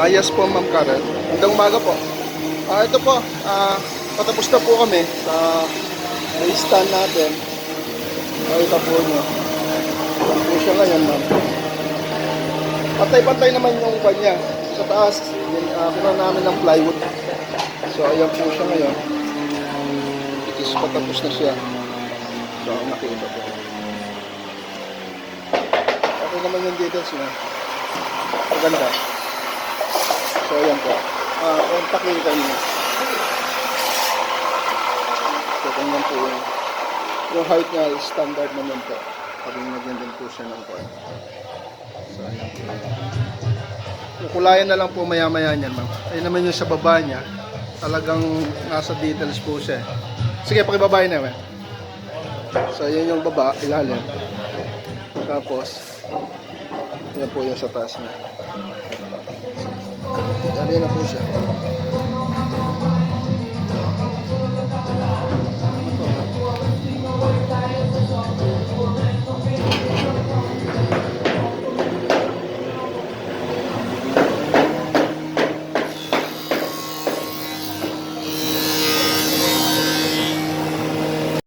Yes po, Ma'am Karen. Magandang umaga po. Ito po, patapos na po kami sa stand natin. Ito po nyo. Ito po siya ngayon, ma'am. Pantay-pantay naman yung kanya. Sa taas, kuha namin ng plywood. So, ayan po siya ngayon. It is patapos na siya. So, nakita po. Okay naman yung details niya. Maganda. So, ayan po. Kontakin kayo. So, ganyan po yung height niya, standard naman po. Paging din po siya ng point. So, ayan po. Kukulayan na lang po maya-maya niyan, ma'am. Ayun naman yung sa baba niya. Talagang nasa details po siya. Sige, pakibabae na, ma'am. So, ayan yung baba, ilalim. Tapos, yan po yung sa taas niya. Dali na po siya.